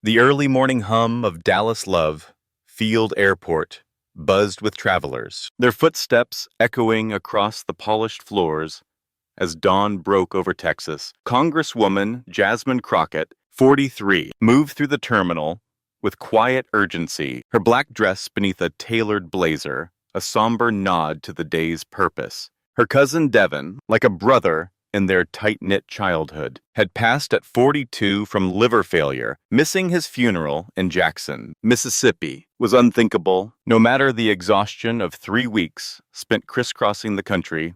The early morning hum of Dallas Love Field Airport buzzed with travelers, their footsteps echoing across the polished floors as dawn broke over Texas. Congresswoman Jasmine Crockett, 43, moved through the terminal with quiet urgency, her black dress beneath a tailored blazer, a somber nod to the day's purpose. Her cousin Devin, like a brother in their tight-knit childhood, had passed at 42 from liver failure. Missing his funeral in Jackson, Mississippi, was unthinkable, no matter the exhaustion of 3 weeks spent crisscrossing the country.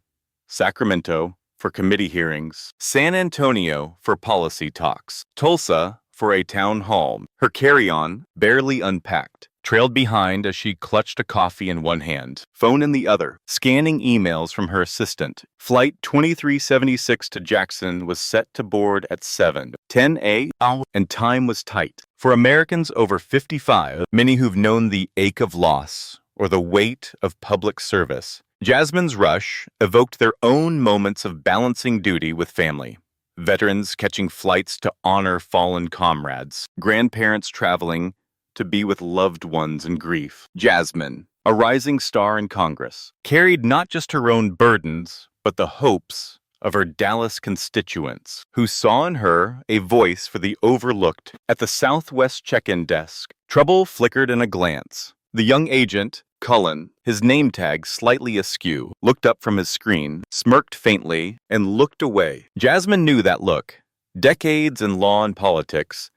Sacramento for committee hearings, San Antonio for policy talks, Tulsa for a town hall. Her carry-on, barely unpacked, trailed behind as she clutched a coffee in one hand, phone in the other, scanning emails from her assistant. Flight 2376 to Jackson was set to board at 7:10 a.m., and time was tight. For Americans over 55, many who've known the ache of loss or the weight of public service, Jasmine's rush evoked their own moments of balancing duty with family. Veterans catching flights to honor fallen comrades, grandparents traveling to be with loved ones in grief. Jasmine, a rising star in Congress, carried not just her own burdens, but the hopes of her Dallas constituents, who saw in her a voice for the overlooked. At the Southwest check-in desk, trouble flickered in a glance. The young agent, Cullen, his name tag slightly askew, looked up from his screen, smirked faintly, and looked away. Jasmine knew that look. Decades in law and politics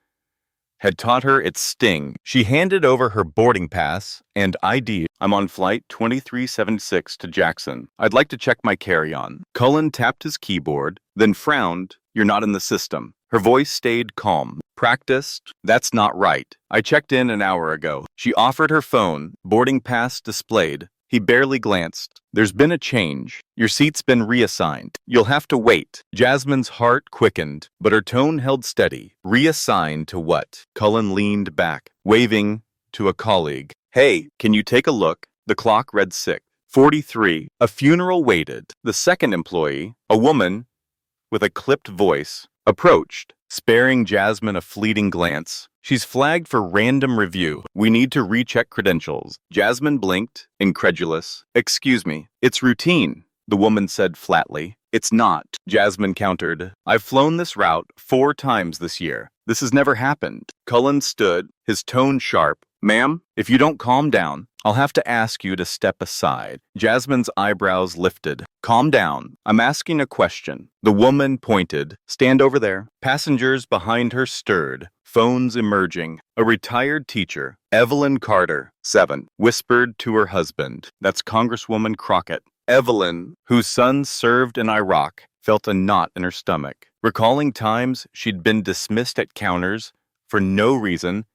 had taught her its sting. She handed over her boarding pass and ID. I'm on flight 2376 to Jackson. I'd like to check my carry-on. Cullen tapped his keyboard, then frowned. You're not in the system. Her voice stayed calm. Practiced? That's not right. I checked in an hour ago. She offered her phone, boarding pass displayed. He barely glanced. There's been a change. Your seat's been reassigned. You'll have to wait. Jasmine's heart quickened, but her tone held steady. Reassigned to what? Cullen leaned back, waving to a colleague. Hey, can you take a look? The clock read 6:43. A funeral waited. The second employee, a woman with a clipped voice, approached, sparing Jasmine a fleeting glance. She's flagged for random review. We need to recheck credentials. Jasmine blinked, incredulous. Excuse me, it's routine, the woman said flatly. It's not, Jasmine countered. I've flown this route 4 times this year. This has never happened. Cullen stood, his tone sharp. Ma'am, if you don't calm down, I'll have to ask you to step aside. Jasmine's eyebrows lifted. Calm down. I'm asking a question. The woman pointed. Stand over there. Passengers behind her stirred. Phones emerging. A retired teacher, Evelyn Carter, 7, whispered to her husband. That's Congresswoman Crockett. Evelyn, whose son served in Iraq, felt a knot in her stomach, recalling times she'd been dismissed at counters for no reason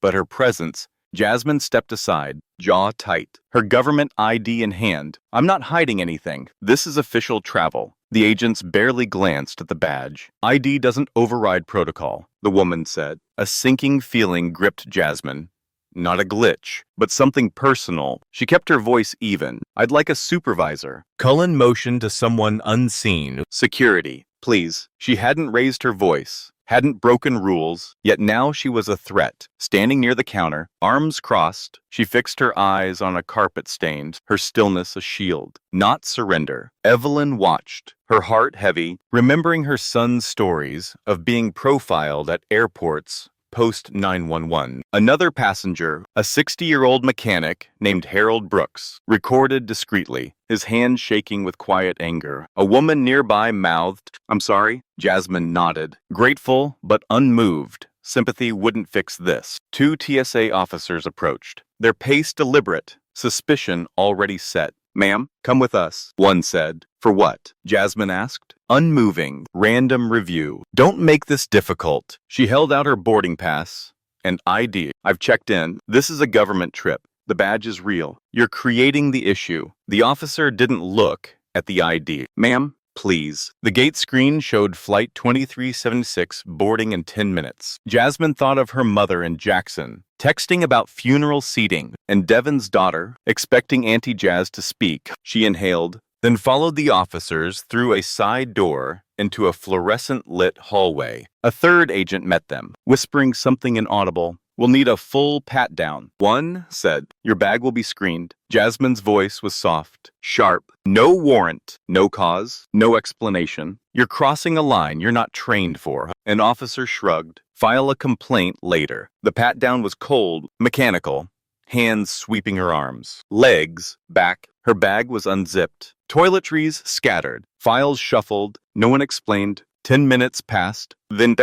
but her presence. Jasmine stepped aside, jaw tight, her government ID in hand. I'm not hiding anything. This is official travel. The agents barely glanced at the badge. ID doesn't override protocol, the woman said. A sinking feeling gripped Jasmine. Not a glitch, but something personal. She kept her voice even. I'd like a supervisor. Cullen motioned to someone unseen. Security, please. She hadn't raised her voice, hadn't broken rules, yet now she was a threat. Standing near the counter, arms crossed, she fixed her eyes on a carpet stained, her stillness a shield. Not surrender. Evelyn watched, her heart heavy, remembering her son's stories of being profiled at airports post 911. Another passenger, a 60-year-old mechanic named Harold Brooks, recorded discreetly, his hand shaking with quiet anger. A woman nearby mouthed, I'm sorry. Jasmine nodded, grateful but unmoved. Sympathy wouldn't fix this. 2 TSA officers approached, their pace deliberate, suspicion already set. Ma'am, come with us, one said. For what? Jasmine asked. Unmoving, random review. Don't make this difficult. She held out her boarding pass and ID. I've checked in. This is a government trip. The badge is real. You're creating the issue. The officer didn't look at the ID. Ma'am, please. The gate screen showed Flight 2376 boarding in 10 minutes. Jasmine thought of her mother in Jackson, texting about funeral seating, and Devin's daughter, expecting Auntie Jazz to speak. She inhaled, then followed the officers through a side door into a fluorescent-lit hallway. A third agent met them, whispering something inaudible. "We'll need a full pat-down." One said, "Your bag will be screened." Jasmine's voice was soft, sharp. "No warrant, no cause, no explanation. You're crossing a line you're not trained for." An officer shrugged. "File a complaint later." The pat-down was cold, mechanical, hands sweeping her arms, legs back. Her bag was unzipped. Toiletries scattered, files shuffled. No one explained. 10 minutes passed. Then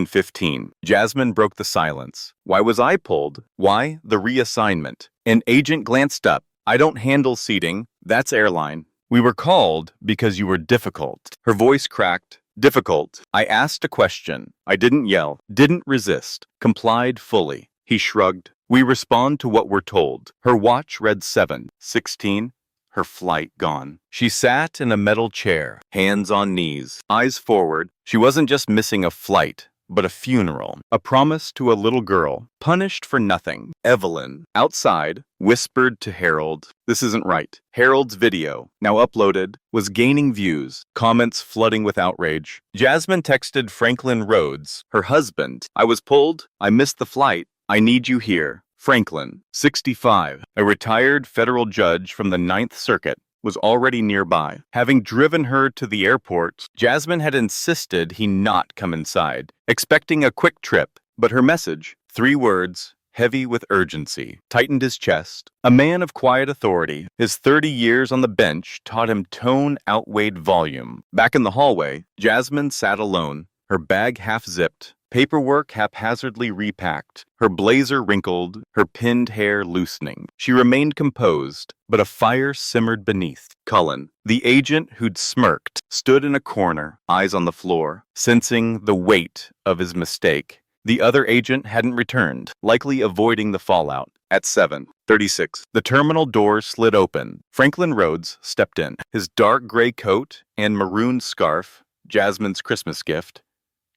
15. Jasmine broke the silence. "Why was I pulled? Why the reassignment?" An agent glanced up. "I don't handle seating. That's airline." "We were called because you were difficult." Her voice cracked. "Difficult. I asked a question. I didn't yell, didn't resist, complied fully." He shrugged. "We respond to what we're told." Her watch read 7:16. Her flight gone. She sat in a metal chair, hands on knees, eyes forward. She wasn't just missing a flight, but a funeral, a promise to a little girl, punished for nothing. Evelyn, outside, whispered to Harold, "This isn't right." Harold's video, now uploaded, was gaining views, comments flooding with outrage. Jasmine texted Franklin Rhodes, her husband, "I was pulled. I missed the flight. I need you here." Franklin, 65, a retired federal judge from the Ninth Circuit, was already nearby. Having driven her to the airport, Jasmine had insisted he not come inside, expecting a quick trip. But her message, 3 words, heavy with urgency, tightened his chest. A man of quiet authority, his 30 years on the bench taught him tone outweighed volume. Back in the hallway, Jasmine sat alone, her bag half-zipped, paperwork haphazardly repacked, her blazer wrinkled, her pinned hair loosening. She remained composed, but a fire simmered beneath. Cullen, the agent who'd smirked, stood in a corner, eyes on the floor, sensing the weight of his mistake. The other agent hadn't returned, likely avoiding the fallout. At 7:36, the terminal doors slid open. Franklin Rhodes stepped in, his dark gray coat and maroon scarf, Jasmine's Christmas gift,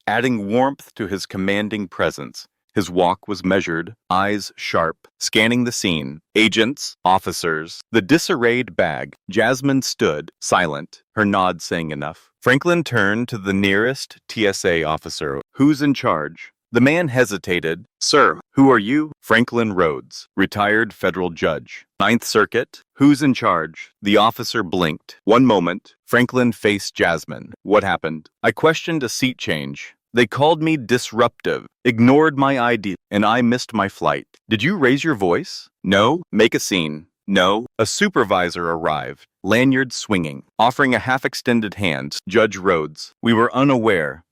adding warmth to his commanding presence. His walk was measured, eyes sharp, scanning the scene. Agents, officers, the disarrayed bag. Jasmine stood, silent, her nod saying enough. Franklin turned to the nearest TSA officer. "Who's in charge?" The man hesitated. "Sir, who are you?" "Franklin Rhodes, retired federal judge. Ninth Circuit. Who's in charge?" The officer blinked. "1 moment." Franklin faced Jasmine. "What happened?" "I questioned a seat change. They called me disruptive, ignored my ID, and I missed my flight." "Did you raise your voice?" "No." "Make a scene." "No." A supervisor arrived, lanyard swinging, offering a half-extended hand. "Judge Rhodes, we were unaware."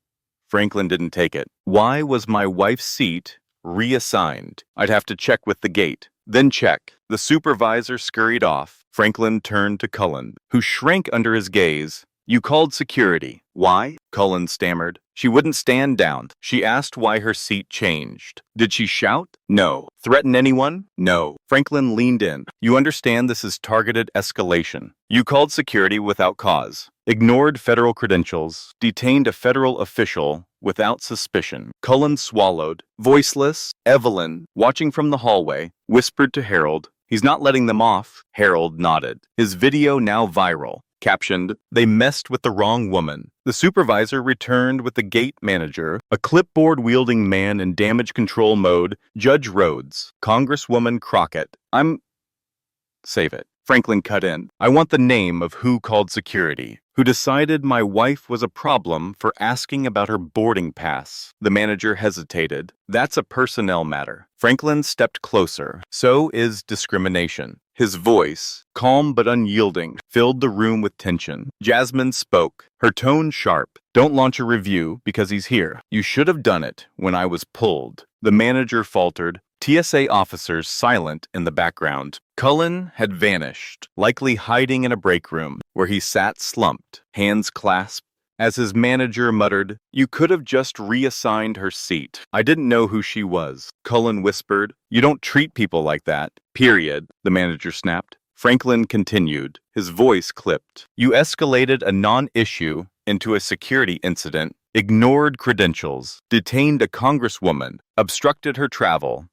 Franklin didn't take it. "Why was my wife's seat reassigned?" "I'd have to check with the gate." "Then check." The supervisor scurried off. Franklin turned to Cullen, who shrank under his gaze. "You called security. Why?" Cullen stammered. "She wouldn't stand down. She asked why her seat changed." "Did she shout?" "No." "Threaten anyone?" "No." Franklin leaned in. "You understand this is targeted escalation. You called security without cause, ignored federal credentials, detained a federal official without suspicion." Cullen swallowed. Voiceless, Evelyn, watching from the hallway, whispered to Harold, "He's not letting them off." Harold nodded. His video now viral. Captioned, "They messed with the wrong woman." The supervisor returned with the gate manager, a clipboard-wielding man in damage control mode. "Judge Rhodes, Congresswoman Crockett. Save it." Franklin cut in. "I want the name of who called security, who decided my wife was a problem for asking about her boarding pass." The manager hesitated. "That's a personnel matter." Franklin stepped closer. "So is discrimination." His voice, calm but unyielding, filled the room with tension. Jasmine spoke, her tone sharp. "Don't launch a review because he's here. You should have done it when I was pulled." The manager faltered. TSA officers silent in the background. Cullen had vanished, likely hiding in a break room, where he sat slumped, hands clasped. As his manager muttered, "You could have just reassigned her seat." "I didn't know who she was," Cullen whispered. "You don't treat people like that. Period," the manager snapped. Franklin continued, his voice clipped. "You escalated a non-issue into a security incident, ignored credentials, detained a congresswoman, obstructed her travel.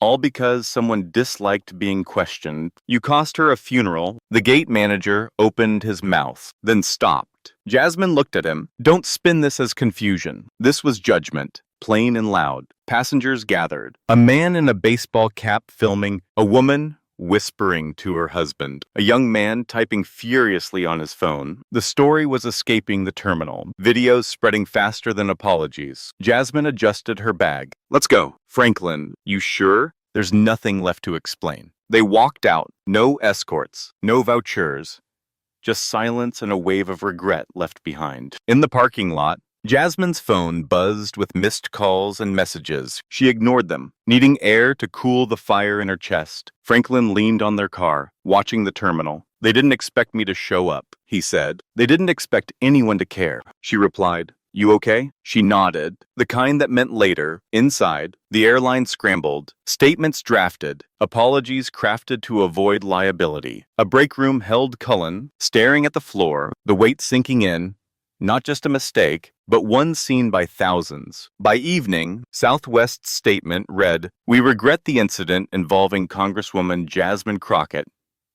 all because someone disliked being questioned. You cost her a funeral. The gate manager opened his mouth, then stopped. Jasmine looked at him. Don't spin this as confusion. This was judgment, plain and loud. Passengers gathered. A man in a baseball cap filming, a woman whispering to her husband, a young man typing furiously on his phone. The story was escaping the terminal, videos spreading faster than apologies. Jasmine adjusted her bag. Let's go. Franklin, you sure? There's nothing left to explain. They walked out. No escorts, no vouchers, just silence and a wave of regret left behind. In the parking lot, Jasmine's phone buzzed with missed calls and messages. She ignored them, needing air to cool the fire in her chest. Franklin leaned on their car, watching the terminal. They didn't expect me to show up, he said. They didn't expect anyone to care. She replied, You okay? She nodded, the kind that meant later. Inside, the airline scrambled, statements drafted, apologies crafted to avoid liability. A break room held Cullen, staring at the floor, the weight sinking in. Not just a mistake, but one seen by thousands. By evening, Southwest's statement read, We regret the incident involving Congresswoman Jasmine Crockett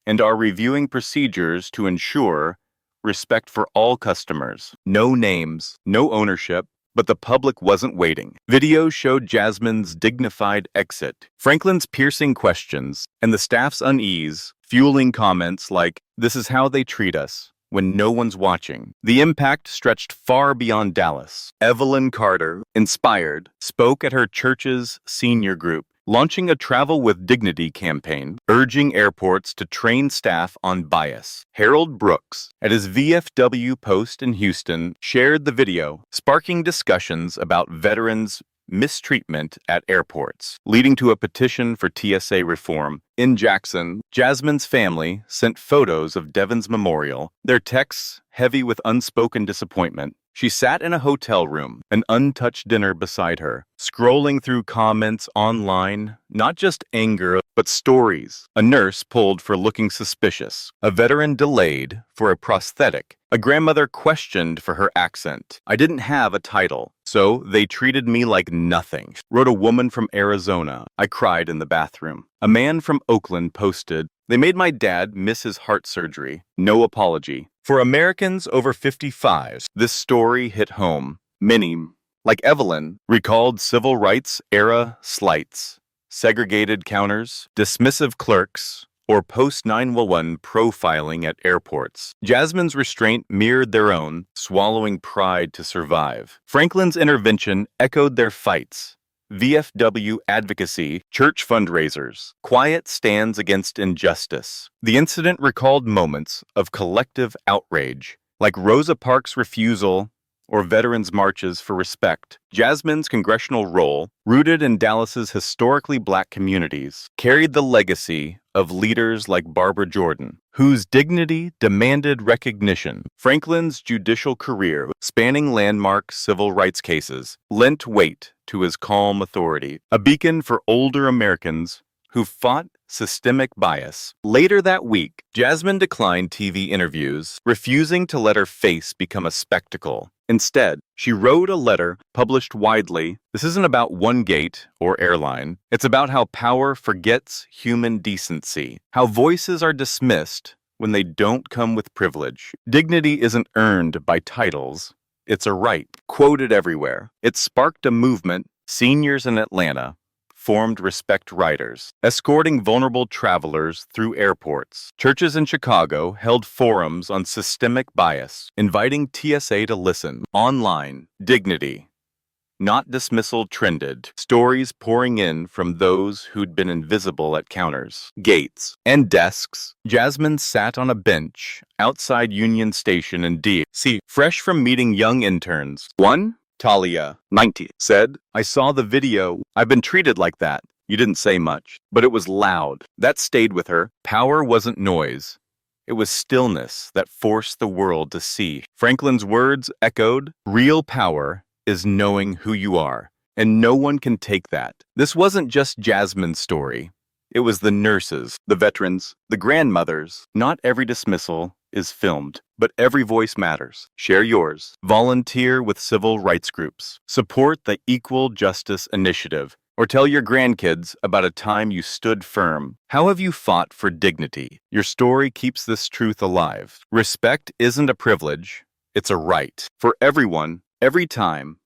and are reviewing procedures to ensure respect for all customers. No names, no ownership, but the public wasn't waiting. Videos showed Jasmine's dignified exit, Franklin's piercing questions, and the staff's unease, fueling comments like, This is how they treat us, when no one's watching. The impact stretched far beyond Dallas. Evelyn Carter, inspired, spoke at her church's senior group, launching a Travel with Dignity campaign, urging airports to train staff on bias. Harold Brooks, at his VFW post in Houston, shared the video, sparking discussions about veterans' mistreatment at airports, leading to a petition for TSA reform. In Jackson, Jasmine's family sent photos of Devon's memorial, their texts heavy with unspoken disappointment. She sat in a hotel room, an untouched dinner beside her, scrolling through comments online, not just anger, but stories. A nurse pulled for looking suspicious, a veteran delayed for a prosthetic, a grandmother questioned for her accent. I didn't have a title, so they treated me like nothing, wrote a woman from Arizona. I cried in the bathroom. A man from Oakland posted, They made my dad miss his heart surgery. No apology. For Americans over 55, this story hit home. Many, like Evelyn, recalled civil rights era slights, segregated counters, dismissive clerks, or post-911 profiling at airports. Jasmine's restraint mirrored their own, swallowing pride to survive. Franklin's intervention echoed their fights. VFW advocacy, church fundraisers, quiet stands against injustice. The incident recalled moments of collective outrage, like Rosa Parks' refusal or veterans' marches for respect. Jasmine's congressional role, rooted in Dallas's historically black communities, carried the legacy of leaders like Barbara Jordan, whose dignity demanded recognition. Franklin's judicial career, spanning landmark civil rights cases, lent weight to his calm authority, a beacon for older Americans who fought systemic bias. Later that week, Jasmine declined TV interviews, refusing to let her face become a spectacle. Instead, she wrote a letter published widely. This isn't about one gate or airline. It's about how power forgets human decency, how voices are dismissed when they don't come with privilege. Dignity isn't earned by titles. It's a right, quoted everywhere. It sparked a movement. Seniors in Atlanta formed Respect Riders, escorting vulnerable travelers through airports. Churches in Chicago held forums on systemic bias, inviting TSA to listen. Online, dignity, not dismissal trended, stories pouring in from those who'd been invisible at counters, gates, and desks. Jasmine sat on a bench outside Union Station in D.C., fresh from meeting young interns. One, Talia, 90, said, I saw the video. I've been treated like that. You didn't say much, but it was loud. That stayed with her. Power wasn't noise. It was stillness that forced the world to see. Franklin's words echoed, real power is knowing who you are, and no one can take that. This wasn't just Jasmine's story. It was the nurses, the veterans, the grandmothers. Not every dismissal is filmed, but every voice matters. Share yours. Volunteer with civil rights groups. Support the Equal Justice Initiative. Or tell your grandkids about a time you stood firm. How have you fought for dignity? Your story keeps this truth alive. Respect isn't a privilege, it's a right. For everyone, every time,